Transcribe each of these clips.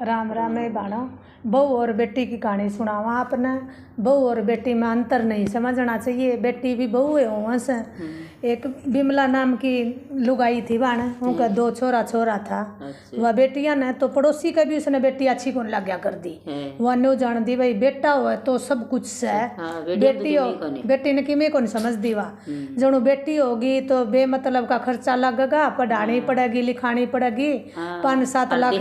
राम राम है बाणो। बहू और बेटी की कहानी सुनावा आपने। बहू और बेटी में अंतर नहीं समझना चाहिए। बेटी भी बहू है वहाँ से। एक बिमला नाम की लुगाई थी बाण, उनका 2 छोरा छोरा था। वह बेटियां ने तो पड़ोसी का भी उसने बेटी अच्छी को लग्या कर दी। वह न्यू जान दी भाई बेटा हो तो सब कुछ से बेटी हो, बेटी ने किमें को नहीं समझ दी। वह जणु बेटी होगी तो बेमतलब का खर्चा लगेगा, पढ़ानी पड़ेगी, लिखानी पड़ेगी, 5-7 लाख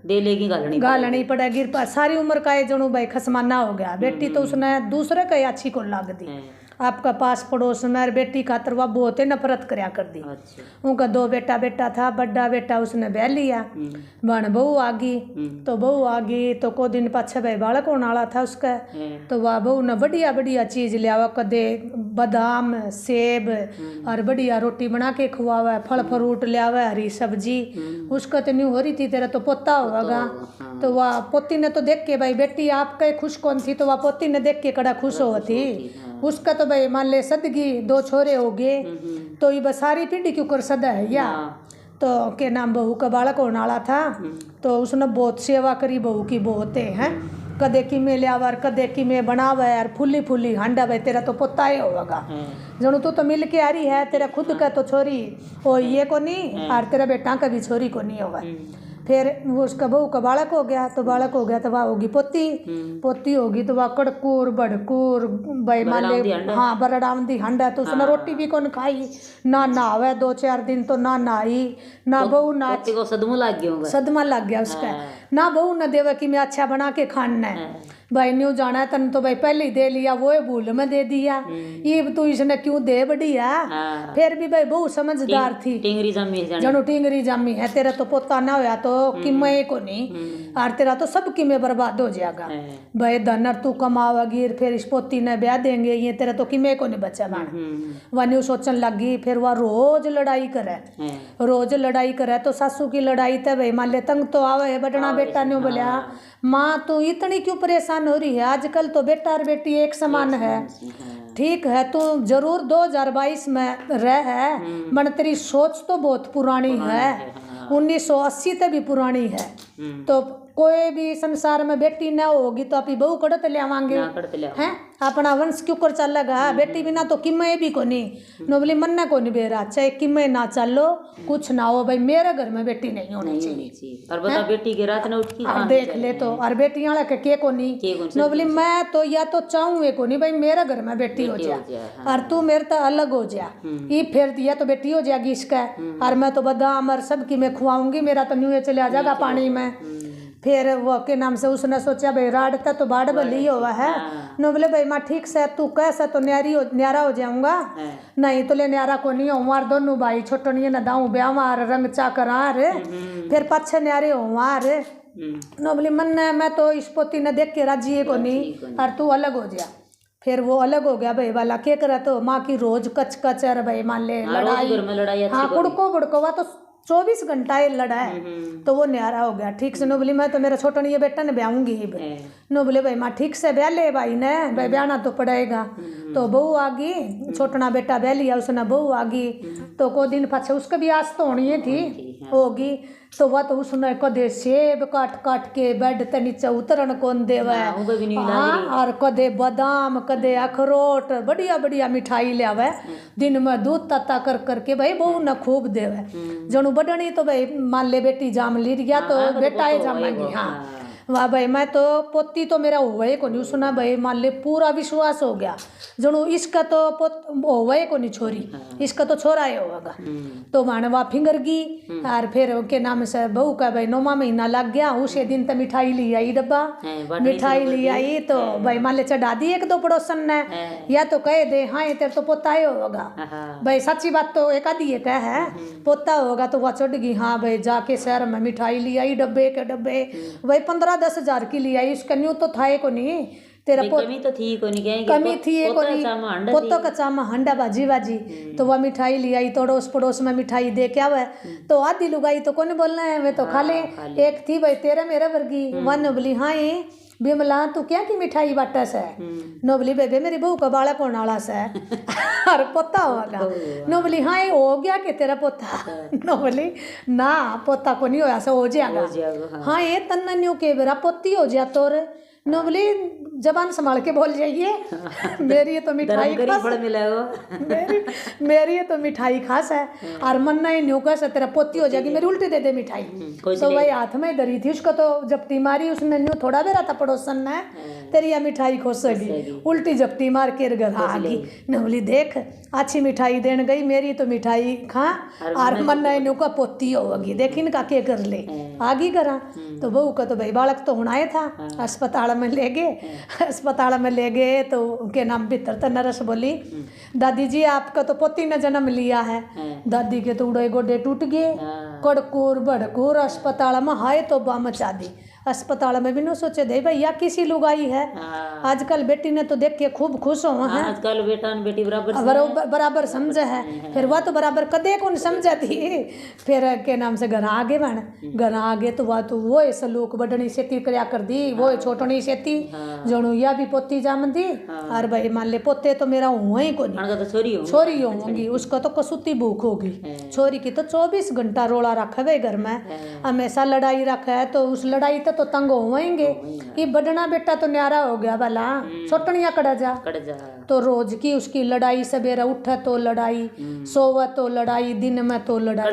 गालनी पड़ेगी, सारी उम्र का ये जणु भाई खसमाना हो गया। बेटी तो उसने दूसरे का अच्छी को लाग दी। आपका पास पड़ोस में बेटी खातर वह बहुत ही नफरत करया कर दी। उनका 2 बेटा था। बड़ा बेटा उसने ब्याह लिया, बन बहू आ गई। तो बहू आ गई तो को दिन पाछे भाई बालक होने वाला था उसका। तो वह बहू ने बढ़िया बढ़िया चीज लिया, कदे बादाम सेब और बढ़िया रोटी बना के खुआवा, फल फ्रूट लिया, हरी सब्जी। उसका तो न्यू हो रही थी तेरा तो पोता होगा। तो वह पोती ने तो देख के भाई बेटी आपका खुश कौन थी, तो वह पोती ने देख के कड़ा खुश होती। उसका तो भाई मान ले सदगी 2 छोरे हो गए, तो ये सारी पीढ़ी क्यों कर सदा है या। तो के नाम बहू का बालक होने वाला था। तो उसने बहुत सेवा करी बहू की, बहुत है। कदे की में लियावर, कदे की में बनावा यार, फुली फुली हांडा भाई तेरा तो पोता ही होगा। जणु तू तो मिल के आ रही है, तेरा खुद का तो छोरी ओ ये को नहीं, और तेरा बेटा का भी छोरी को नहीं होगा। फिर वो उसका बहू का बालक हो गया। तो बालक हो गया तो वह होगी पोती। पोती होगी तो वह कड़कूर बड़कूर भाई मान ले, हाँ बरडावंदी हंडा। तो उसने रोटी भी कौन खाई ना नहावे 2-4 दिन, तो ना नहाई ना बहू ना, सदमा लग गया उसका। ना बहू न देवे कि मैं अच्छा बना के खाना है भाई, न्यू जाना तन तो भाई पहले ही दे लिया, वो भूल में दे दिया। ये तू इसने क्यों दे बढ़िया। फिर भी भाई बहू समझदार थी, जनो टिंगरी जामी है। तेरा तो पोता ना होया तो किमे को नहीं, और तेरा तो सब किमे बर्बाद हो जाएगा भाई। धनर तू कमावेगी, फिर इस पोती ने ब्याह देंगे, ये तेरा तो किमे को नहीं बचा बाण। वह न्यू सोचने लगी। फिर वह रोज लड़ाई करे, रोज लड़ाई करे। तो सासू की लड़ाई तो भाई मान ले तंग तो आवे। बटना बेटा ने बोलिया माँ तू इतनी क्यों परेशान हो रही है, आजकल तो बेटा और बेटी एक समान है। ठीक है तू जरूर 2022 में रह है, मन तेरी सोच तो बहुत पुरानी है, 1980 तक भी पुरानी है। तो कोई भी संसार में बेटी ना होगी तो अपनी बहू कड़त ले आवांगे हैं, अपना वंश क्यों कर चलेगा। बेटी बिना तो किमे भी को नहीं, नोबली मन ना को नहीं बेरा, चाहे किमे ना चलो कुछ ना हो भाई, मेरे घर में बेटी नहीं होनी चाहिए। और बता बेटी के रात ना उठती देख ले तो, और बेटियां लगे के को नहीं, नोबली मैं तो या तो चाहूँ को नहीं भाई मेरे घर में बेटी हो जाए, और तू मेरे तो अलग हो जा। ये फिर दिया तो बेटी हो जाएगी इसका, और मैं तो बादाम और सब की मैं खुआऊंगी, मेरा तो न्यू चले आ जाएगा पानी में। फिर वो के नाम से उसने सोचा भाई राड़ता तो बाढ़ बली हुआ है। नो बोले भाई माँ ठीक से तू कैसा तो न्यारा हो जाऊंगा, नहीं तो ले न्यारा को नहीं हो, मार दोनों भाई छोटनिए न दाऊं ब्याह मार रंग चाकर रे, फिर पाछे न्यारे हो मार। नो बोली मन मैं तो इस पोती ने देख के राजी को नहीं, और तू अलग हो जा। फिर वो अलग हो गया भाई वाला के करे। तो माँ की रोज कच कच है भाई मान ले लड़ाई, हाँ कुड़को बुड़को वा तो 24 घंटा ये लड़ा है। तो वो न्यारा हो गया ठीक से। नो बोली मैं तो मेरा छोटा नहीं बेटा ने ब्याहूंगी। नो बोले भाई माँ ठीक से ब्याह ले भाई ने, भाई ब्याहना तो पड़ेगा। तो बहू आ गई, छोटना बेटा ब्याह लिया उसने, बहू आ गई। तो को दिन पाछे उसका भी आस तो होनी थी होगी। तो वह तो उसने कदे सेब काट काट के बेड ते नीचे उतरन कौन देवे, हाँ और कदे बादाम कदे अखरोट बढ़िया बढ़िया मिठाई लियावे, दिन में दूध तता कर करके भाई बहू न खूब देवे। जनु बडनी तो भाई मान ले बेटी जाम ली गया तो बेटा ही जामेगी। हाँ वाह भाई मैं तो पोती तो मेरा हुआ को नहीं, सुना भाई मान ले पूरा विश्वास हो गया जणु इसका तो हुआ को नहीं छोरी, इसका तो छोरा ही होगा। तो माने वह फिंगर गई, और फिर के नाम से बहू का भाई 9वां महीना लग गया। उसे दिन तो मिठाई ली आई, डब्बा मिठाई ली आई। तो भाई मान ले चढ़ा दी 1-2 पड़ोसन ने, या तो कह दे हाँ ये तेरे तो पोता ही होगा भाई, सच्ची बात तो एक आधी कह है पोता होगा। तो वह चढ़ गई, हाँ भाई जाके शहर में मिठाई ली आई डब्बे के डब्बे, भाई 15-10 हजार की ली आई। उसका न्यू तो था को नहीं, तेरा कमी तो थी को नहीं, कमी थी को नहीं, पोतो का चामा हंडा बाजी बाजी। तो वह मिठाई ले आई, तोड़ोस पड़ोस में मिठाई दे क्या हुआ। तो आधी लुगाई तो कौन बोलना है, वे तो खा ले। एक थी भाई तेरा मेरा वर्गी, वन बोली हाँ ये बिमला तू क्या की मिठाई बाटा से? नो बोली बेबे मेरी बहू का बालक होने वाला से और पोता होगा। नो बोली हाँ ये हो गया कि तेरा पोता? नो बोली ना पोता को नहीं होया से हो जाएगा। हाँ ये तन्ना न्यू के बेरा पोती हो जा तोर। नो बोली जबान संभाल के बोल जाइए मेरी ये तो मिठाई खास मेरी ये तो मिठाई खास है और मन नहीं न्यू का से तेरा पोती हो जाएगी मेरी उल्टी दे दे मिठाई। तो वही हाथ में धरी थी उसको तो जपटी मारी उसने न्यू थोड़ा बेरा था पड़ोसन ने तेरी यह मिठाई खोसेगी उल्टी जपटी मार के घर आ गई। न बोली देख अच्छी मिठाई देन गई मेरी तो मिठाई खा और मन नहीं न्यू का पोती होगी देखी इनका के कर ले आगी करा। तो बहू का तो भाई बालक तो होना था अस्पताल में ले गए। अस्पताल में ले गए तो उनके नाम भीतर तो नर्स बोली दादी जी आपका तो पोती ने जन्म लिया है। दादी के तो उड़े गोडे टूट गए कड़कूर बड़कूर अस्पताल में हाय तो बा मचा दी। अस्पताल में भी न सोचे दे भैया किसी लुगाई है। आजकल बेटी ने तो देख के खूब खुश हो है। आजकल बेटा ने बेटी बराबर समझे है। फिर वह तो बराबर कदे कौन समझा थी। फिर के नाम से घर आगे बन घर आगे तो वह तो वो सलूक बडनी सेती करया कर दी वो छोटनी सेती जोणु या भी पोती जाम दी। और भाई मान ले पोते तो मेरा हुआ ही कोनी छोरी होंगी उसको तो कसूती भूख होगी। छोरी की तो 24 घंटा रोला रखा है घर में हमेशा लड़ाई रखा है तो उस लड़ाई तो तंग होएंगे कि बड़ना बेटा तो न्यारा हो गया भला छोटनिया कड़ा जा तो रोज की उसकी लड़ाई सवेरा उठा तो लड़ाई सोवा तो लड़ाई दिन में तो लड़ाई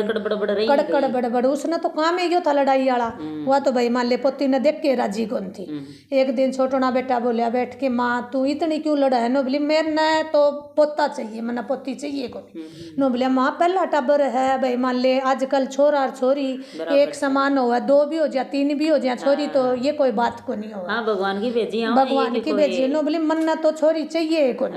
कड़कड़ बड़बड़ उसने तो काम ही था लड़ाई वाला। वह तो भाई मान ले पोती ने देख के राजी कौन थी। एक दिन छोटना बेटा बोलिया बैठ के माँ तू इतनी क्यों लड़ा है? नो बोली मेरे तो पोता चाहिए मना पोती चाहिए कौन। नो बोलिया माँ पहला टबर है भाई मान ले आजकल छोरा और छोरी एक समान हो 2 भी हो जाए 3 भी हो जाए छोरी तो ये कोई बात को नहीं हो। भगवान की भेजी नो बोले मन तो छोरी चाहिए को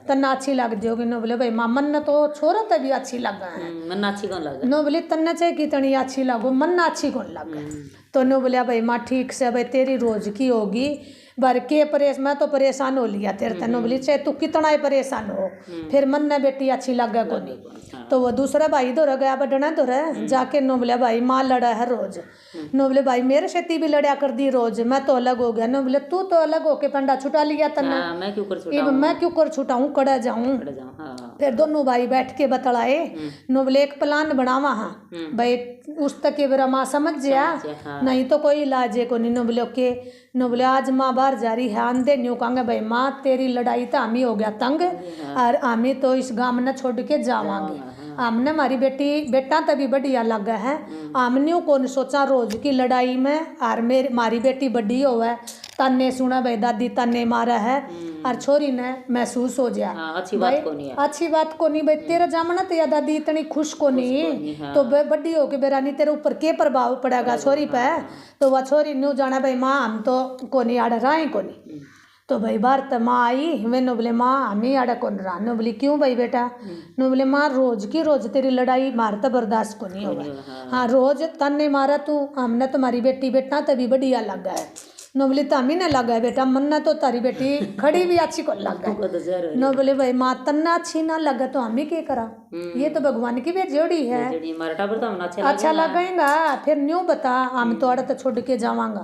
तना अच्छी लग जाओगी। नो बोले भाई माँ मन तो छोरा तभी अच्छी लगा है मन अच्छी कौन लगा। नो बोले तन्ना चाहिए कितनी अच्छी लगो मन अच्छी कौन लगा। तो नो बोलिया भाई माँ ठीक से भाई तेरी रोज की होगी बर के मैं तो परेशान हो लिया तेरे तनो बोली चाहे तू कितना ही परेशान हो फिर मन ने बेटी अच्छी लगे को नहीं। तो वो दूसरा भाई दो गया बडना तो रह जाके नो बोले भाई माँ लड़ा है रोज। नो बोले भाई मेरे से भी लड़ा कर दी रोज मैं तो अलग हो गया। नो बोले तू तो अलग हो के पंडा छुटा लिया तना मैं क्यों कर छुटाऊँ कड़ा जाऊँ। फिर दोनों भाई बैठ के बतलाए। नो बोले एक प्लान बनावा हाँ भाई उस तक के माँ समझ गया नहीं तो कोई इलाज है को नहीं। नो बोले ओके। नो बोले आज माँ बाहर जा रही है आंदे न्यू कहेंगे भाई माँ तेरी लड़ाई तो आमी हो गया तंग और आमी तो इस गाँव ने छोड़ के जावांगे। हमने हमारी बेटा तभी बढ़िया लगा है आमने को सोचा रोज की लड़ाई में और मारी बेटी बड़ी हो है तन्ने सुना भाई दादी तन्ने मारा है और छोरी ने महसूस हो जाए अच्छी बात को नहीं भाई तेरा जामना तो या दादी इतनी खुश को नहीं तो बड़ी हो के बेरानी तेरे ऊपर के प्रभाव पड़ेगा छोरी पे। तो वह छोरी न्यू जाना भाई माँ हम तो को नहीं आड़ रहा है को नहीं। तो भाई बार तो माँ आई वे नो बोले माँ हमें आड़ा कौन रहा। नो बोले क्यों भाई बेटा? नो बोले माँ रोज की रोज तेरी लड़ाई मार तो बर्दाश्त को नहीं होगा। हाँ रोज तन्ने मारा तू हमने तुम्हारी बेटी बेटा तभी बढ़िया लगा है। नो बोले तो हमी ने लगा है बेटा मन्ना तो तारी बेटी खड़ी भी अच्छी को लगा। नो बोले भाई माँ तन्ना अच्छी ना लगा तो हमी क्या करा ये तो भगवान की भी जोड़ी है अच्छा लगेगा। फिर न्यू बता हम तो अड़ा तो छोड़ के जावांगा।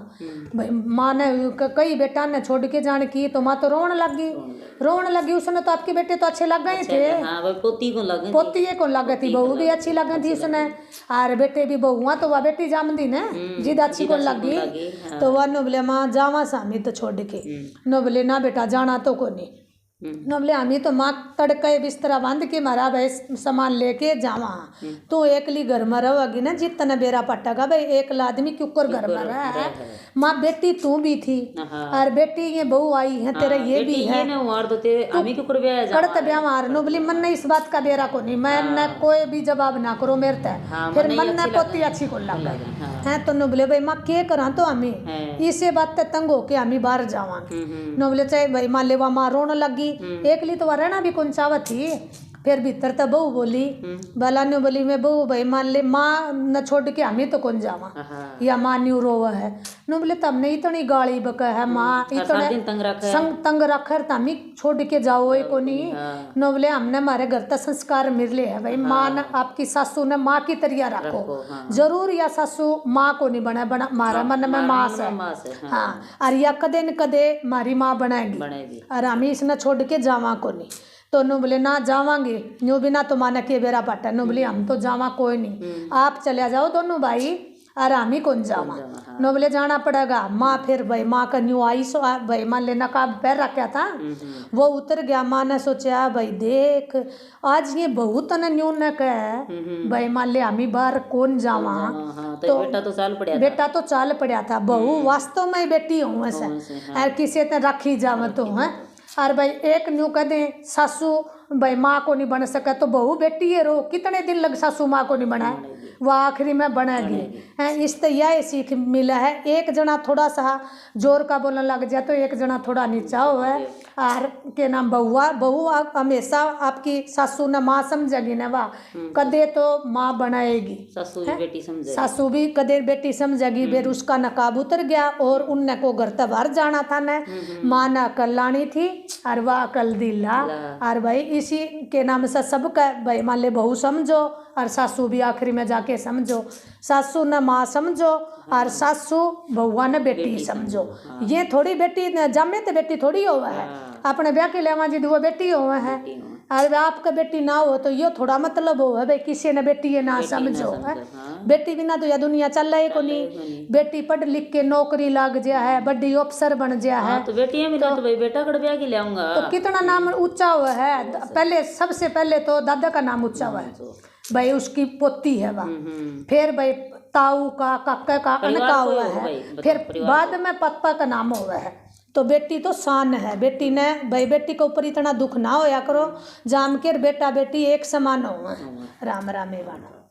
भाई माँ ने कई बेटा ने छोड़ के जाने की तो माँ तो रोने लगी उसने तो आपके बेटे तो अच्छे लग गए थे पोती को लग थी बहू भी अच्छी लग थी उसने और बेटे भी बहुआ तो वह बेटी जाम दी ने जिद अच्छी को लगी। तो वह नो बोले माँ जावा सामी तो छोड़ के। नो बोले ना बेटा जाना तो को नहीं। नो बोले हमी तो माँ तड़के बिस्तरा बांध के मारा भाई सामान लेके जावा तू एकली घर में रहोगी ना जितना बेरा पटेगा भाई एक आदमी क्यों कर घर में रहा है। माँ बेटी तू भी थी और बेटी ये बहू आई है तेरा ये भी है कड़त ब्याह मार। नो बोली मन ने इस बात का बेरा को नहीं मैं न कोई भी जवाब ना करो मेरे तय फिर मन ने पोती अच्छी को लग है। तो नो बोले भाई माँ के करा तो हमें इसे बात तंग होके हमी बाहर जावांगे। नो बोले चाहे भाई मान ले वहाँ माँ रोने लगी एकली तो वह रहना भी कौन चावत थी फिर भीतर तो बहू बोली बाला ने बोली मैं बहू भाई मान ले माँ न छोड़ के हमें तो कौन जावा या माँ न्यू रोवा है नो बोले तमने इतनी गाली बका है माँ इतने तंग रखे तमी छोड़ के जाओ को नहीं नो बोले हमने हमारे घर तक संस्कार मिले है भाई माँ ने आपकी सासू ने माँ की तरह रखो जरूर या सासू माँ को नहीं बना मारा मन में माँ से हाँ और या कदे न कदे मारी माँ बनाएगी और हम इसने छोड़ के जावा को नहीं तो नो बोले ना जावांगे न्यू बिना तो माना के बेरा पाटा नो बोले हम तो जावा कोई नहीं आप चले जाओ दोनों भाई और हम ही कौन जावा नो बोले जाना पड़ेगा माँ फिर भाई माँ का न्यू आई सो भाई मान लेना का पैर रखा था वो उतर गया माँ ने सोचा भाई देख आज ये बहुत न न्यू न कह भाई मान ले हम ही बाहर कौन जावा तो बेटा तो चाल पड़ा था बहू वास्तव में बेटी हूँ ऐसे और किसी ने रखी जावा तो है और भाई एक न्यू कह दे सासू भाई माँ को नहीं बन सका तो बहू बेटी है रो कितने दिन लग सासू माँ को नहीं बनाए वो आखिरी में बनेगी है इस तो यह सीख मिला है एक जना थोड़ा सा जोर का बोलने लग जाए तो एक जना थोड़ा नीचा हो है और के नाम बहू हमेशा आपकी सासू ने माँ समझेगी ना वाह कदे तो माँ बनाएगी सासू भी कदे बेटी समझेगी फिर उसका नकाब उतर गया और उनने को घर तबार जाना था न माँ ने अकल लानी थी और वह अकल दिला और भाई इसी के नाम से सबका भाई मान ले बहू समझो और सासू भी आखिरी में जाके समझो सासू न माँ समझो और सासू बहुआ न बेटी समझो ये थोड़ी बेटी जमे तो बेटी थोड़ी हुआ है अपने ब्याह के लेवा जी वो बेटी हुआ है और आपका बेटी ना हो तो ये थोड़ा मतलब हो है भाई किसी ने बेटी ये ना समझो है बेटी बिना तो यह दुनिया चल रही को नहीं बेटी पढ़ लिख के नौकरी लग गया है बड़ी अफसर बन गया है तो बेटी मिला तो भाई बेटा कड़ ब्याह के लाऊंगा तो कितना नाम ऊंचा हुआ है पहले सबसे पहले तो दादा का नाम ऊंचा हुआ है भाई उसकी पोती है वह फिर भाई ताऊ का काका का अनका हुआ है फिर बाद में पप्पा का नाम हुआ है तो बेटी तो शान है बेटी ने भाई बेटी के ऊपर इतना दुख ना होया करो जाम के बेटा बेटी एक समान हो राम राम एवाना।